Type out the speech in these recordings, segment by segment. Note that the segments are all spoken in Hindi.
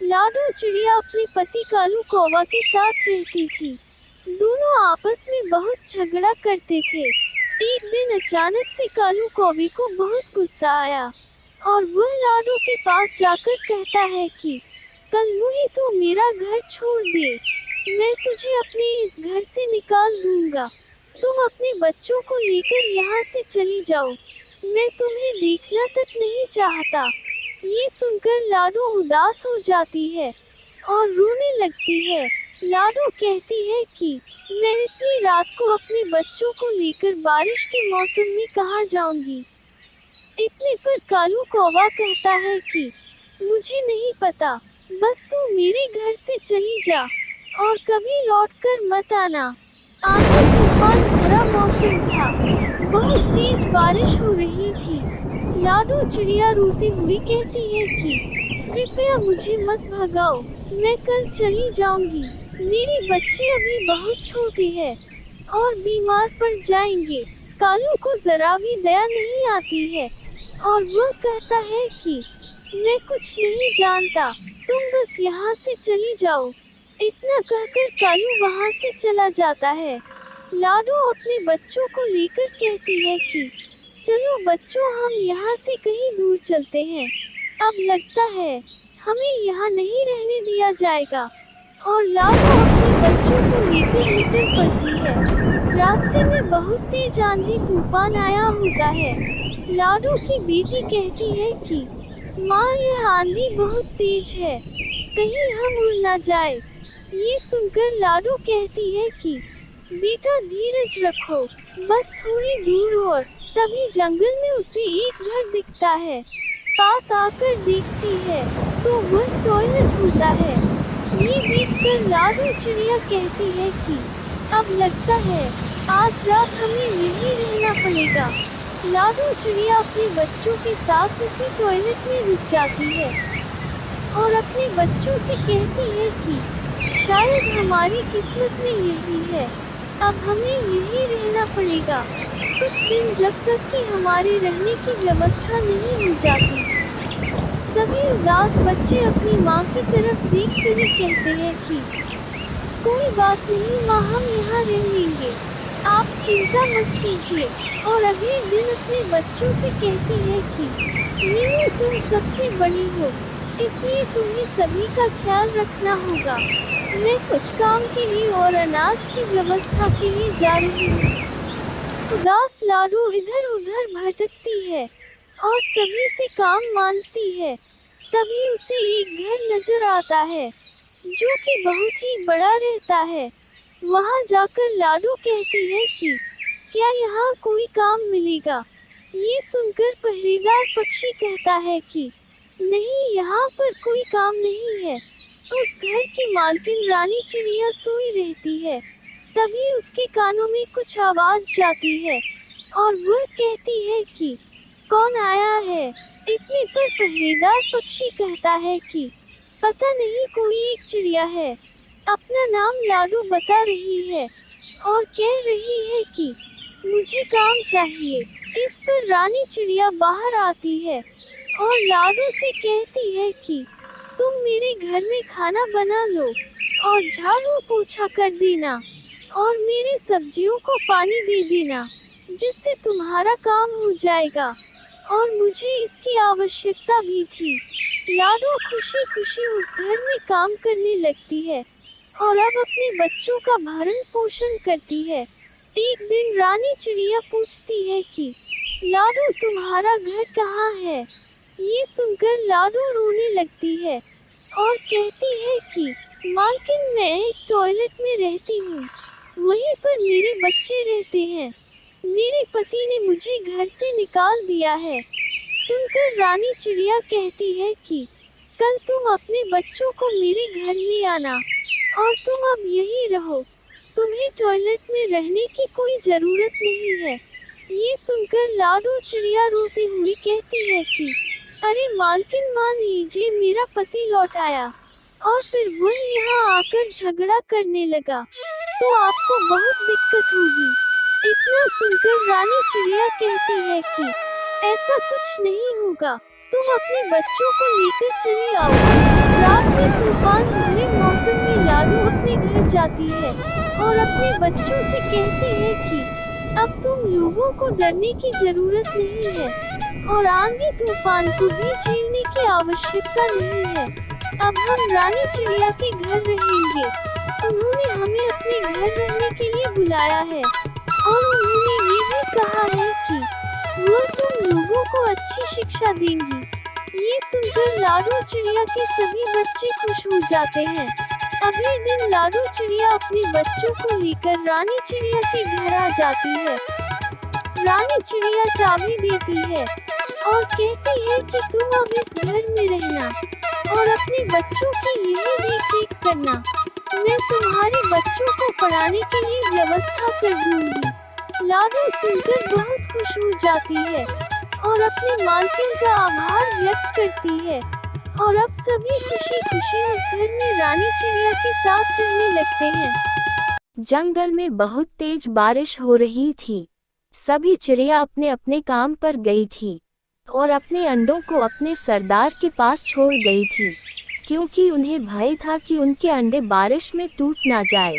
लाडो चिड़िया अपने पति कालू कौवा के साथ रहती थी। दोनों आपस में बहुत झगड़ा करते थे। एक दिन अचानक से कालू कौवे को बहुत गुस्सा आया और वह लाडो के पास जाकर कहता है कि कल ही तू मेरा घर छोड़ दे, मैं तुझे अपने इस घर से निकाल दूंगा। तुम अपने बच्चों को लेकर यहाँ से चली जाओ, मैं तुम्हें देखना तक नहीं चाहता। ये सुनकर लाडो उदास हो जाती है और रोने लगती है। लाडो कहती है कि मैं इतनी रात को अपने बच्चों को लेकर बारिश के मौसम में कहाँ जाऊंगी। इतने पर कालू कौवा कहता है कि मुझे नहीं पता, बस तू मेरे घर से चली जा और कभी लौटकर मत आना। आंधी तूफान भरा मौसम था, बहुत तेज बारिश हो रही थी। लाडो चिड़िया रोती हुई कहती है कि कृपया मुझे मत भगाओ, मैं कल चली जाऊंगी। मेरे बच्चे अभी बहुत छोटे हैं और बीमार पड़ जाएंगे। कालू को जरा भी दया नहीं आती है और वह कहता है कि मैं कुछ नहीं जानता, तुम बस यहाँ से चली जाओ। इतना कहकर कालू वहाँ से चला जाता है। लाडो अपने बच्चों को लेकर कहती है कि चलो बच्चों, हम यहाँ से कहीं दूर चलते हैं। अब लगता है हमें यहाँ नहीं रहने दिया जाएगा। और लाडो अपने बच्चों को लेकर निकल पड़ती है। रास्ते में बहुत तेज आंधी तूफान आया होता है। लाडो की बेटी कहती है कि माँ, यह आंधी बहुत तेज है, कहीं हम उड़ ना जाए। ये सुनकर लाडो कहती है कि बेटा धीरज रखो, बस थोड़ी दूर और। तभी जंगल में उसे एक घर दिखता है। पास आकर देखती है तो वह टॉयलेट होता है। ये देखकर लाडो चिड़िया कहती है कि अब लगता है आज रात हमें यहीं रहना पड़ेगा। लाडो चिड़िया अपने बच्चों के साथ उसी टॉयलेट में रुक जाती है और अपने बच्चों से कहती है कि शायद हमारी किस्मत में यही है, अब हमें यहीं रहना पड़ेगा कुछ दिन, जब तक कि हमारे रहने की व्यवस्था नहीं हो जाती। सभी उदास बच्चे अपनी माँ की तरफ देखकर ही कहते हैं कि कोई बात नहीं माँ, हम यहाँ रह लेंगे, आप चिंता मत कीजिए। और अगले दिन अपने बच्चों से कहती है कि मीनू, तुम सबसे बड़ी हो, इसलिए तुम्हें सभी का ख्याल रखना होगा। मैं कुछ काम के लिए और अनाज की व्यवस्था के लिए जा रही हूँ। उदास लाडो इधर उधर भटकती है और सभी से काम मांगती है। तभी उसे एक घर नजर आता है जो कि बहुत ही बड़ा रहता है। वहां जाकर लाडो कहती है कि क्या यहाँ कोई काम मिलेगा। ये सुनकर पहरेदार पक्षी कहता है कि नहीं, यहाँ पर कोई काम नहीं है। उस घर की मालकिन रानी चिड़िया सोई रहती है। तभी उसके कानों में कुछ आवाज जाती है और वह कहती है कि कौन आया है। इतने पर पहरेदार पक्षी कहता है कि पता नहीं, कोई एक चिड़िया है, अपना नाम लाडो बता रही है और कह रही है कि मुझे काम चाहिए। इस पर रानी चिड़िया बाहर आती है और लाडो से कहती है कि तुम मेरे घर में खाना बना लो और झाड़ू पोछा कर देना और मेरे सब्जियों को पानी दे देना, जिससे तुम्हारा काम हो जाएगा और मुझे इसकी आवश्यकता भी थी। लाडो खुशी खुशी उस घर में काम करने लगती है और अब अपने बच्चों का भरण पोषण करती है। एक दिन रानी चिड़िया पूछती है कि लाडो, तुम्हारा घर कहाँ है। ये सुनकर लाडो रोने लगती है और कहती है कि मालकिन, मैं एक टॉयलेट में रहती हूँ, वहीं पर मेरे बच्चे रहते हैं। मेरे पति ने मुझे घर से निकाल दिया है। सुनकर रानी चिड़िया कहती है कि कल तुम अपने बच्चों को मेरे घर ले आना और तुम अब यहीं रहो, तुम्हें टॉयलेट में रहने की कोई जरूरत नहीं है। ये सुनकर लाडो चिड़िया रोती हुई कहती है कि अरे मालकिन, मान लीजिए मेरा पति लौट आया और फिर वह यहाँ आकर झगड़ा करने लगा तो आपको बहुत दिक्कत होगी। इतना सुनकर रानी चिड़िया कहती है कि ऐसा कुछ नहीं होगा, तुम अपने बच्चों को लेकर चली आओ, रात में तूफान भरे मौसम में लालू अपने घर जाती है और अपने बच्चों से कहती है कि अब तुम लोगों को डरने की जरूरत नहीं है और आंधी तूफान को भी झेलने की आवश्यकता नहीं है। अब हम रानी चिड़िया के घर रहेंगे। उन्होंने हमें अपने घर रहने के लिए बुलाया है और उन्होंने ये भी कहा है कि वो तुम लोगों को अच्छी शिक्षा देंगी। ये सुनकर लाडू चिड़िया के सभी बच्चे खुश हो जाते हैं। अगले दिन लाडू चिड़िया अपने बच्चों को लेकर रानी चिड़िया के घर आ जाती है। रानी चिड़िया चाबी देती है और कहती है कि तुम अब इस घर में रहना और अपने बच्चों की यही देख-रेख करना। मैं तुम्हारे बच्चों को पढ़ाने के लिए व्यवस्था कर दूंगी। लाडू सुनकर बहुत खुश हो जाती है और अपने मालकिन का आभार व्यक्त करती है और अब सभी खुशी-खुशी उस घर में रानी चिड़िया के साथ रहने लगते हैं। जंगल में बहुत तेज बारिश हो रही थी। सभी चिड़िया अपने अपने काम पर गई थी और अपने अंडों को अपने सरदार के पास छोड़ गई थी, क्योंकि उन्हें भय था कि उनके अंडे बारिश में टूट ना जाए।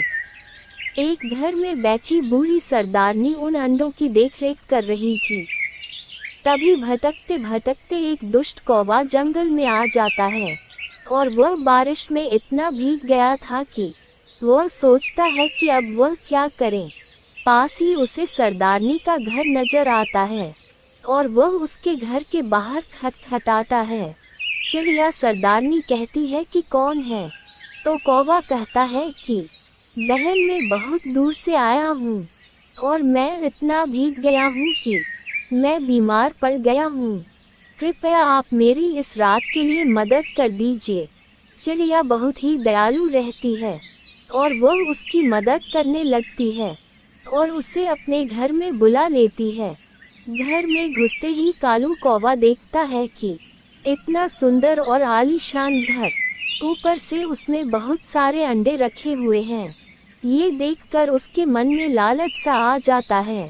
एक घर में बैठी बूढ़ी सरदारनी उन अंडों की देखरेख कर रही थी। तभी भटकते भटकते एक दुष्ट कौवा जंगल में आ जाता है और वह बारिश में इतना भीग गया था कि वह सोचता है कि अब वह क्या करे। पास ही उसे सरदारनी का घर नजर आता है और वह उसके घर के बाहर खटखटाता है। चिड़िया सरदारनी कहती है कि कौन है, तो कौवा कहता है कि बहन मैं बहुत दूर से आया हूँ और मैं इतना भीग गया हूँ कि मैं बीमार पड़ गया हूँ। कृपया आप मेरी इस रात के लिए मदद कर दीजिए। चिड़िया बहुत ही दयालु रहती है और वह उसकी मदद करने लगती है और उसे अपने घर में बुला लेती है। घर में घुसते ही कालू कौवा देखता है कि इतना सुंदर और आलीशान घर, ऊपर से उसमें बहुत सारे अंडे रखे हुए हैं। ये देखकर उसके मन में लालच सा आ जाता है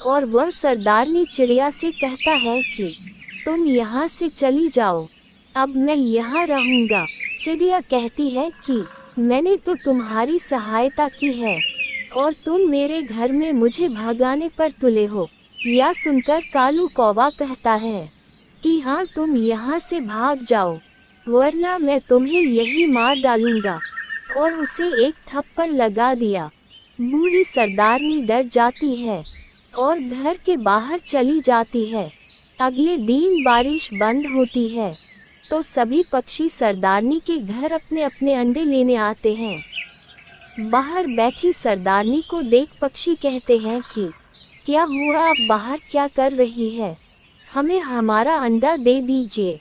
और वह सरदारनी चिड़िया से कहता है कि तुम यहाँ से चली जाओ, अब मैं यहाँ रहूँगा। चिड़िया कहती है कि मैंने तो तुम्हारी सहायता की है और तुम मेरे घर में मुझे भगाने पर तुले हो। यह सुनकर कालू कौवा कहता है कि हाँ तुम यहाँ से भाग जाओ, वरना मैं तुम्हें यही मार डालूंगा, और उसे एक थप्पड़ लगा दिया। बूढ़ी सरदारनी डर जाती है और घर के बाहर चली जाती है। अगले दिन बारिश बंद होती है तो सभी पक्षी सरदारनी के घर अपने अपने अंडे लेने आते हैं। बाहर बैठी सरदारनी को देख पक्षी कहते हैं कि क्या हुआ, आप बाहर क्या कर रही है, हमें हमारा अंडा दे दीजिए।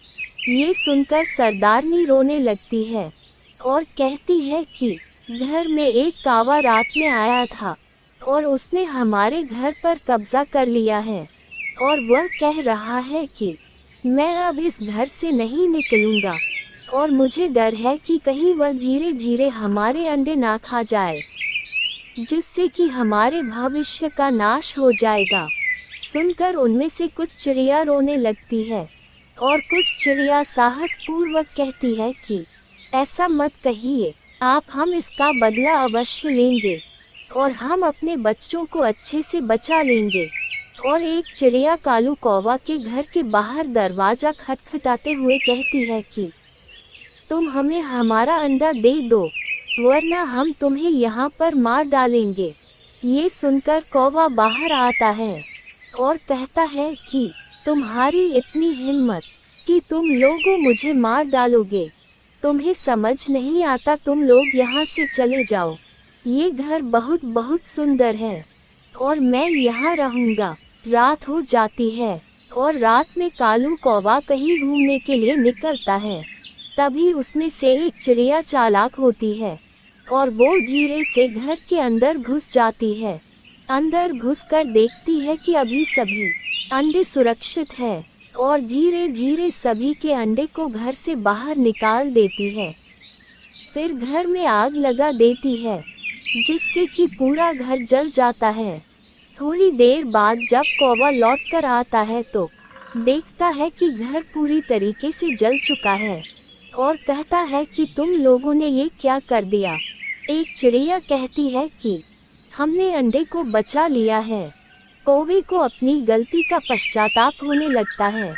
ये सुनकर सरदारनी रोने लगती है और कहती है कि घर में एक कौवा रात में आया था और उसने हमारे घर पर कब्जा कर लिया है और वह कह रहा है कि मैं अब इस घर से नहीं निकलूंगा और मुझे डर है कि कहीं वह धीरे धीरे हमारे अंडे ना खा जाए, जिससे कि हमारे भविष्य का नाश हो जाएगा। सुनकर उनमें से कुछ चिड़िया रोने लगती है और कुछ चिड़िया साहस पूर्वक कहती है कि ऐसा मत कहिए, हम इसका बदला अवश्य लेंगे और हम अपने बच्चों को अच्छे से बचा लेंगे। और एक चिड़िया कालू कौवा के घर के बाहर दरवाजा खटखटाते हुए कहती है कि तुम हमें हमारा अंडा दे दो, वरना हम तुम्हें यहाँ पर मार डालेंगे। ये सुनकर कौवा बाहर आता है और कहता है कि तुम्हारी इतनी हिम्मत कि तुम लोगों मुझे मार डालोगे, तुम्हें समझ नहीं आता, तुम लोग यहाँ से चले जाओ। ये घर बहुत बहुत सुंदर है और मैं यहाँ रहूँगा। रात हो जाती है और रात में कालू कौवा कहीं घूमने के लिए निकलता है। तभी उसमें से एक चिड़िया चालाक होती है और वो धीरे से घर के अंदर घुस जाती है। अंदर घुसकर देखती है कि अभी सभी अंडे सुरक्षित है और धीरे धीरे सभी के अंडे को घर से बाहर निकाल देती है। फिर घर में आग लगा देती है, जिससे कि पूरा घर जल जाता है। थोड़ी देर बाद जब कौवा लौट कर आता है तो देखता है कि घर पूरी तरीके से जल चुका है और कहता है कि तुम लोगों ने ये क्या कर दिया। एक चिड़िया कहती है कि हमने अंडे को बचा लिया है। कौवे को अपनी गलती का पश्चाताप होने लगता है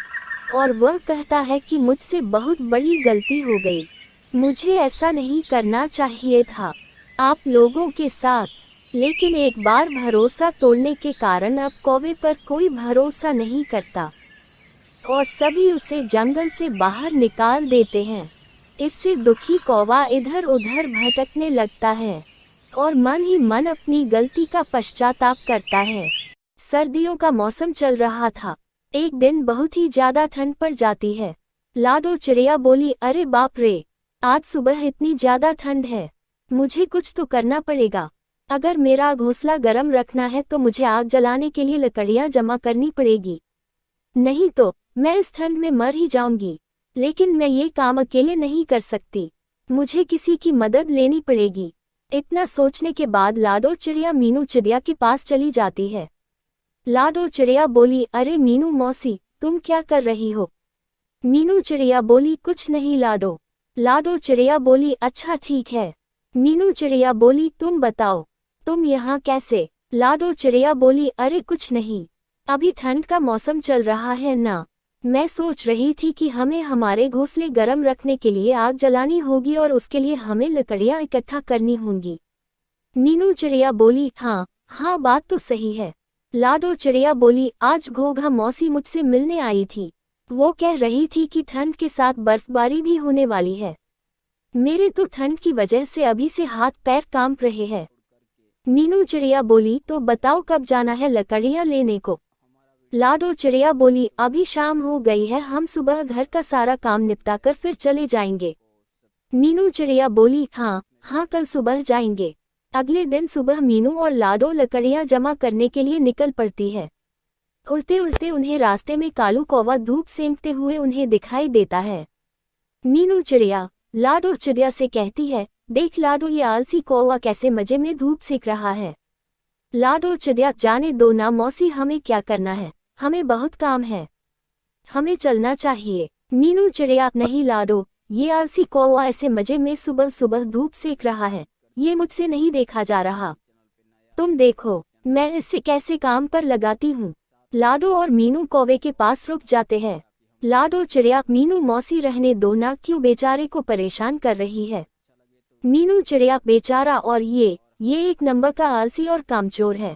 और वह कहता है कि मुझसे बहुत बड़ी गलती हो गई, मुझे ऐसा नहीं करना चाहिए था आप लोगों के साथ। लेकिन एक बार भरोसा तोड़ने के कारण अब कौवे पर कोई भरोसा नहीं करता और सभी उसे जंगल से बाहर निकाल देते हैं। इससे दुखी कौवा इधर उधर भटकने लगता है और मन ही मन अपनी गलती का पश्चाताप करता है। सर्दियों का मौसम चल रहा था। एक दिन बहुत ही ज्यादा ठंड पड़ जाती है। लाडो चिड़िया बोली, अरे बाप रे, आज सुबह इतनी ज्यादा ठंड है, मुझे कुछ तो करना पड़ेगा। अगर मेरा घोंसला गर्म रखना है तो मुझे आग जलाने के लिए लकड़ियां जमा करनी पड़ेगी, नहीं तो मैं इस ठंड में मर ही जाऊंगी। लेकिन मैं ये काम अकेले नहीं कर सकती, मुझे किसी की मदद लेनी पड़ेगी। इतना सोचने के बाद लाडो चिड़िया मीनू चिड़िया के पास चली जाती है। लाडो चिड़िया बोली, अरे मीनू मौसी, तुम क्या कर रही हो? मीनू चिड़िया बोली, कुछ नहीं लाडो। लाडो चिड़िया बोली, अच्छा ठीक है। मीनू चिड़िया बोली, तुम बताओ, तुम यहाँ कैसे? लाडो चिड़िया बोली, अरे कुछ नहीं, अभी ठंड का मौसम चल रहा है ना, मैं सोच रही थी कि हमें हमारे घोंसले गर्म रखने के लिए आग जलानी होगी और उसके लिए हमें लकड़ियाँ इकट्ठा करनी होंगी। मीनू चिड़िया बोली, हाँ बात तो सही है। लाडो चिड़िया बोली, आज घोघा मौसी मुझसे मिलने आई थी, वो कह रही थी कि ठंड के साथ बर्फबारी भी होने वाली है। मेरे तो ठंड की वजह से अभी से हाथ पैर कांप रहे हैं। मीनू चिड़िया बोली, तो बताओ कब जाना है लकड़ियाँ लेने को? लाडो चिड़िया बोली, अभी शाम हो गई है, हम सुबह घर का सारा काम निपटाकर फिर चले जाएंगे। मीनू चिड़िया बोली, हाँ कल सुबह जाएंगे। अगले दिन सुबह मीनू और लाडो लकड़ियाँ जमा करने के लिए निकल पड़ती है। उड़ते उड़ते उन्हें रास्ते में कालू कौवा धूप सेंकते हुए उन्हें दिखाई देता है। मीनू चिड़िया लाडो चिड़िया से कहती है, देख लाडो, ये आलसी कौवा कैसे मजे में धूप सेक रहा है। लाडो चिड़िया, जाने दो ना मौसी, हमें क्या करना है, हमें बहुत काम है, हमें चलना चाहिए। मीनू चिड़िया, नहीं लाडो, ये आलसी कौवा ऐसे मजे में सुबह सुबह धूप सेक रहा है, ये मुझसे नहीं देखा जा रहा, तुम देखो मैं इसे कैसे काम पर लगाती हूँ। लाडो और मीनू कौवे के पास रुक जाते हैं। लाडो चिड़िया, मीनू मौसी रहने दो ना, क्यों बेचारे को परेशान कर रही है। मीनू चिड़िया, बेचारा और ये एक नंबर का आलसी और कामचोर है।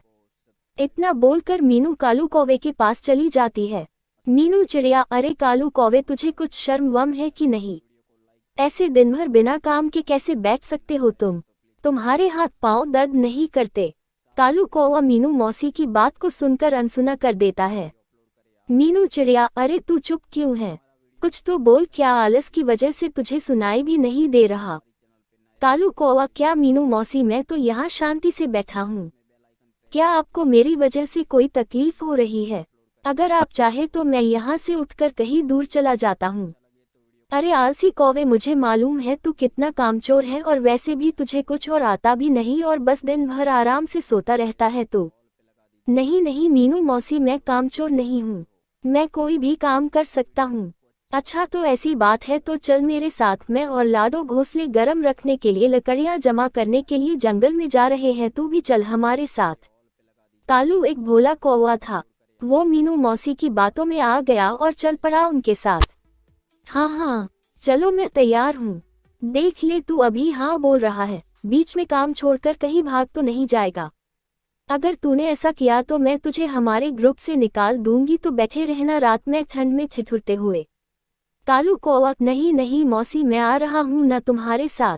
इतना बोलकर मीनू कालू कौवे के पास चली जाती है। मीनू चिड़िया, अरे कालू कौवे, तुझे कुछ शर्म वम है कि नहीं? ऐसे दिन भर बिना काम के कैसे बैठ सकते हो तुम? तुम्हारे हाथ पांव दर्द नहीं करते? कालू कौवा मीनू मौसी की बात को सुनकर अनसुना कर देता है। मीनू चिड़िया, अरे तू चुप क्यों है, कुछ तो बोल, क्या आलस की वजह से तुझे सुनाई भी नहीं दे रहा? कालू कौवा, क्या मीनू मौसी, मैं तो यहाँ शांति से बैठा हूँ, क्या आपको मेरी वजह से कोई तकलीफ हो रही है? अगर आप चाहे तो मैं यहाँ से उठकर कहीं दूर चला जाता हूँ। अरे आलसी कौवे, मुझे मालूम है तू कितना कामचोर है और वैसे भी तुझे कुछ और आता भी नहीं और बस दिन भर आराम से सोता रहता है तू। नहीं नहीं मीनू मौसी, मैं कामचोर नहीं हूँ, मैं कोई भी काम कर सकता हूँ। अच्छा तो ऐसी बात है तो चल मेरे साथ, मैं और लाडो घोंसले गर्म रखने के लिए लकड़ियाँ जमा करने के लिए जंगल में जा रहे हैं, तू भी चल हमारे साथ। कालू एक भोला कौवा था, वो मीनू मौसी की बातों में आ गया और चल पड़ा उनके साथ। हाँ चलो, मैं तैयार हूँ। देख ले, तू अभी हाँ बोल रहा है, बीच में काम छोड़कर कहीं भाग तो नहीं जाएगा। अगर तूने ऐसा किया तो मैं तुझे हमारे ग्रुप से निकाल दूंगी, तो बैठे रहना रात में ठंड में ठिठुरते हुए। कालू कौवा, नहीं नहीं मौसी, मैं आ रहा हूँ ना तुम्हारे साथ।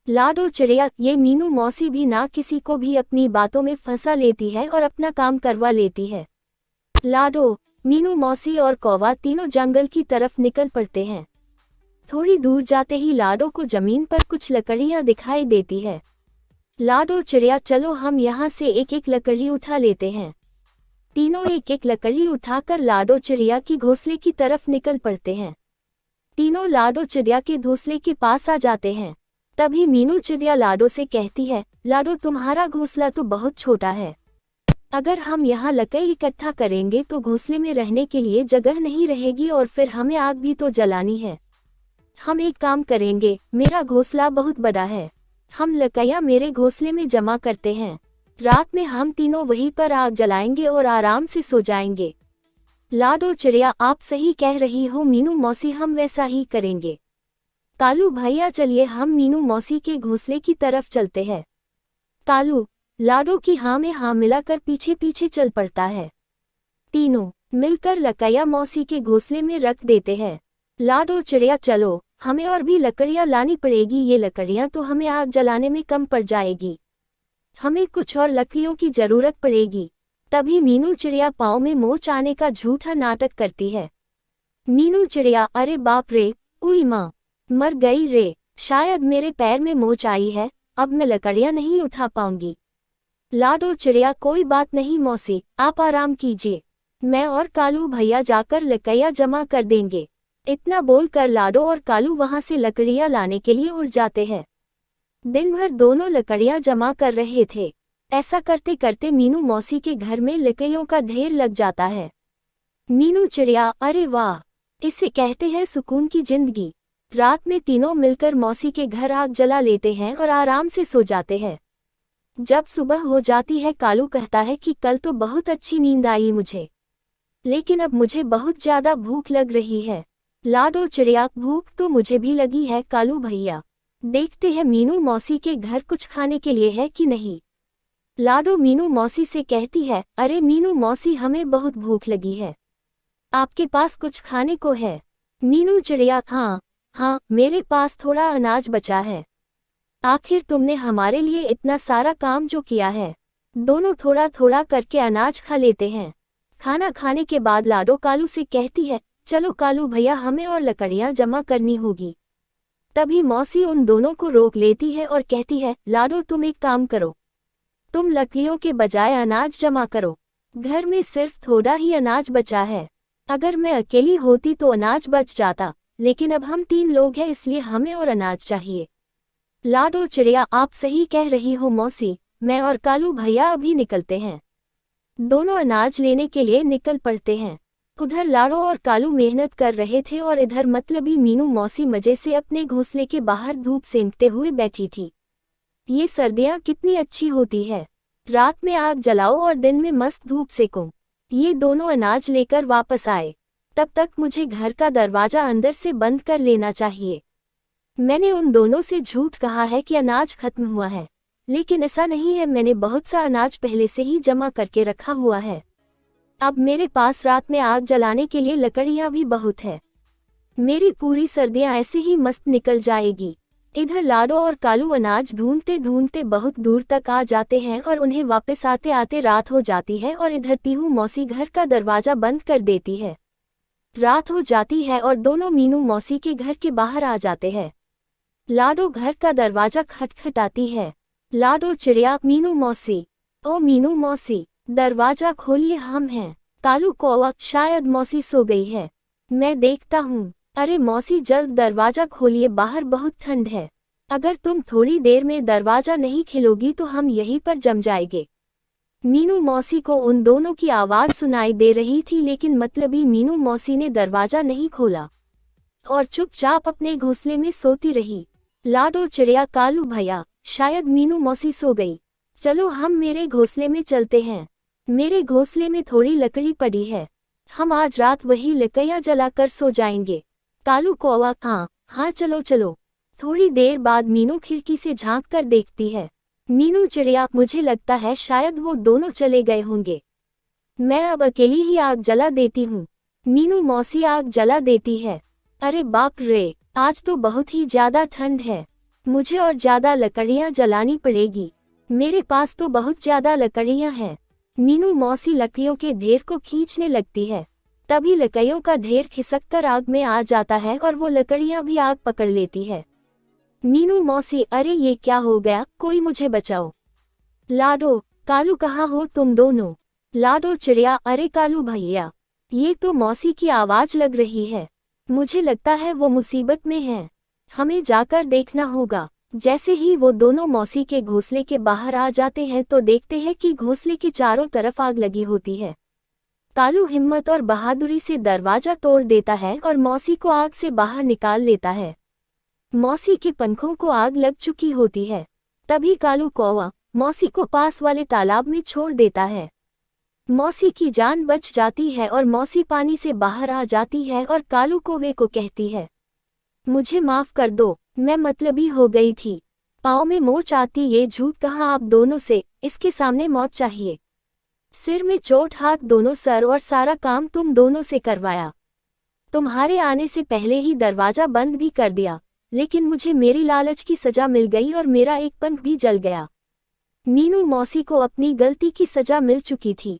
लाडो चिड़िया, ये मीनू मौसी भी ना किसी को भी अपनी बातों में फंसा लेती है और अपना काम करवा लेती है। लाडो, मीनू मौसी और कौवा तीनों जंगल की तरफ निकल पड़ते हैं। थोड़ी दूर जाते ही लाडो को जमीन पर कुछ लकड़ियां दिखाई देती है। लाडो चिड़िया, चलो हम यहाँ से एक एक लकड़ी उठा लेते हैं। तीनों एक एक लकड़ी उठाकर लाडो चिड़िया की घोंसले की तरफ निकल पड़ते हैं। तीनों लाडो चिड़िया के घोंसले के पास आ जाते हैं। तभी मीनू चिड़िया लाडो से कहती है, लाडो तुम्हारा घोंसला तो बहुत छोटा है, अगर हम यहाँ लकड़ी इकट्ठा करेंगे तो घोंसले में रहने के लिए जगह नहीं रहेगी और फिर हमें आग भी तो जलानी है। हम एक काम करेंगे, मेरा घोंसला बहुत बड़ा है, हम लकड़ियाँ मेरे घोंसले में जमा करते हैं। रात में हम तीनों वहीं पर आग जलाएंगे और आराम से सो जाएंगे। लाडो चिड़िया, आप सही कह रही हो मीनू मौसी, हम वैसा ही करेंगे। कालू भैया चलिए हम मीनू मौसी के घोंसले की तरफ चलते हैं। कालू लाडो की हाँ में हाँ मिलाकर पीछे पीछे चल पड़ता है। तीनों मिलकर लकड़ियाँ मौसी के घोंसले में रख देते हैं। लाडो चिड़िया चलो, हमें और भी लकड़ियाँ लानी पड़ेगी, ये लकड़ियाँ तो हमें आग जलाने में कम पड़ जाएगी, हमें कुछ और लकड़ियों की जरूरत पड़ेगी। तभी मीनू चिड़िया पाँव में मोच आने का झूठा नाटक करती है। मीनू चिड़िया, अरे बाप रे, उई माँ, मर गई रे, शायद मेरे पैर में मोच आई है, अब मैं लकड़ियाँ नहीं उठा पाऊंगी। लाडो चिड़िया, कोई बात नहीं मौसी, आप आराम कीजिए, मैं और कालू भैया जाकर लकड़ियाँ जमा कर देंगे। इतना बोलकर लाडो और कालू वहां से लकड़ियाँ लाने के लिए उड़ जाते हैं। दिन भर दोनों लकड़ियाँ जमा कर रहे थे। ऐसा करते करते मीनू मौसी के घर में लकड़ियों का ढेर लग जाता है। मीनू चिड़िया, अरे वाह, इसे कहते हैं सुकून की जिंदगी। रात में तीनों मिलकर मौसी के घर आग जला लेते हैं और आराम से सो जाते हैं। जब सुबह हो जाती है कालू कहता है कि कल तो बहुत अच्छी नींद आई मुझे, लेकिन अब मुझे बहुत ज्यादा भूख लग रही है। लाडो चिड़िया, भूख तो मुझे भी लगी है कालू भैया, देखते हैं मीनू मौसी के घर कुछ खाने के लिए है कि नहीं। लाडो मीनू मौसी से कहती है, अरे मीनू मौसी, हमें बहुत भूख लगी है, आपके पास कुछ खाने को है। मीनू चिड़िया, हाँ, मेरे पास थोड़ा अनाज बचा है, आखिर तुमने हमारे लिए इतना सारा काम जो किया है। दोनों थोड़ा थोड़ा करके अनाज खा लेते हैं। खाना खाने के बाद लाडो कालू से कहती है, चलो कालू भैया, हमें और लकड़ियाँ जमा करनी होगी। तभी मौसी उन दोनों को रोक लेती है और कहती है, लाडो तुम एक काम करो, तुम लकड़ियों के बजाय अनाज जमा करो, घर में सिर्फ थोड़ा ही अनाज बचा है, अगर मैं अकेली होती तो अनाज बच जाता, लेकिन अब हम 3 लोग हैं इसलिए हमें और अनाज चाहिए। लाडो चिड़िया, आप सही कह रही हो मौसी, मैं और कालू भैया अभी निकलते हैं। दोनों अनाज लेने के लिए निकल पड़ते हैं। उधर लाडो और कालू मेहनत कर रहे थे और इधर मतलबी मीनू मौसी मजे से अपने घोंसले के बाहर धूप सेंकते हुए बैठी थी। ये सर्दियाँ कितनी अच्छी होती है, रात में आग जलाओ और दिन में मस्त धूप सेको। ये दोनों अनाज लेकर वापस आए, तब तक मुझे घर का दरवाजा अंदर से बंद कर लेना चाहिए। मैंने उन दोनों से झूठ कहा है कि अनाज खत्म हुआ है, लेकिन ऐसा नहीं है, मैंने बहुत सा अनाज पहले से ही जमा करके रखा हुआ है। अब मेरे पास रात में आग जलाने के लिए लकड़ियाँ भी बहुत है, मेरी पूरी सर्दियाँ ऐसे ही मस्त निकल जाएगी। इधर लाडो और कालू अनाज ढूंढते ढूंढते बहुत दूर तक आ जाते हैं और उन्हें वापस आते आते रात हो जाती है और इधर पीहू मौसी घर का दरवाजा बंद कर देती है। रात हो जाती है और दोनों मीनू मौसी के घर के बाहर आ जाते हैं। लाडो घर का दरवाजा खटखटाती है। लाडो चिड़िया, मीनू मौसी, ओ मीनू मौसी, दरवाजा खोलिए, हम हैं। कालू कौवा, शायद मौसी सो गई है, मैं देखता हूँ। अरे मौसी, जल्द दरवाजा खोलिए, बाहर बहुत ठंड है, अगर तुम थोड़ी देर में दरवाजा नहीं खोलोगी तो हम यहीं पर जम जाएंगे। मीनू मौसी को उन दोनों की आवाज़ सुनाई दे रही थी, लेकिन मतलबी मीनू मौसी ने दरवाजा नहीं खोला और चुपचाप अपने घोंसले में सोती रही। लाडो चिड़िया, कालू भैया, शायद मीनू मौसी सो गई, चलो हम मेरे घोंसले में चलते हैं, मेरे घोंसले में थोड़ी लकड़ी पड़ी है, हम आज रात वही लकड़ियाँ जलाकर सो जाएंगे। कालू कौवा, हाँ चलो चलो। थोड़ी देर बाद मीनू खिड़की से झांक कर देखती है। मीनू चिड़िया, मुझे लगता है शायद वो दोनों चले गए होंगे, मैं अब अकेली ही आग जला देती हूँ। मीनू मौसी आग जला देती है। अरे बाप रे, आज तो बहुत ही ज्यादा ठंड है, मुझे और ज्यादा लकड़ियाँ जलानी पड़ेगी, मेरे पास तो बहुत ज्यादा लकड़ियाँ हैं। मीनू मौसी लकड़ियों के ढेर को खींचने लगती है, तभी लकड़ियों का ढेर खिसककर आग में आ जाता है और वो लकड़ियाँ भी आग पकड़ लेती है। मीनू मौसी, अरे ये क्या हो गया, कोई मुझे बचाओ। लाडो, कालू, कहाँ हो तुम दोनों। लाडो चिड़िया, अरे कालू भैया, ये तो मौसी की आवाज लग रही है, मुझे लगता है वो मुसीबत में है, हमें जाकर देखना होगा। जैसे ही वो दोनों मौसी के घोंसले के बाहर आ जाते हैं तो देखते हैं कि घोंसले के चारों तरफ आग लगी होती है। कालू हिम्मत और बहादुरी से दरवाजा तोड़ देता है और मौसी को आग से बाहर निकाल लेता है। मौसी के पंखों को आग लग चुकी होती है। तभी कालू कौवा मौसी को पास वाले तालाब में छोड़ देता है। मौसी की जान बच जाती है और मौसी पानी से बाहर आ जाती है और कालू कौवे को कहती है, मुझे माफ कर दो, मैं मतलबी हो गई थी। पाँव में मोच आती, ये झूठ कहा आप दोनों से, इसके सामने मौत चाहिए। सिर में चोट, हाथ दोनों सर, और सारा काम तुम दोनों से करवाया। तुम्हारे आने से पहले ही दरवाजा बंद भी कर दिया, लेकिन मुझे मेरी लालच की सजा मिल गई और मेरा एक पंख भी जल गया। मीनू मौसी को अपनी गलती की सजा मिल चुकी थी।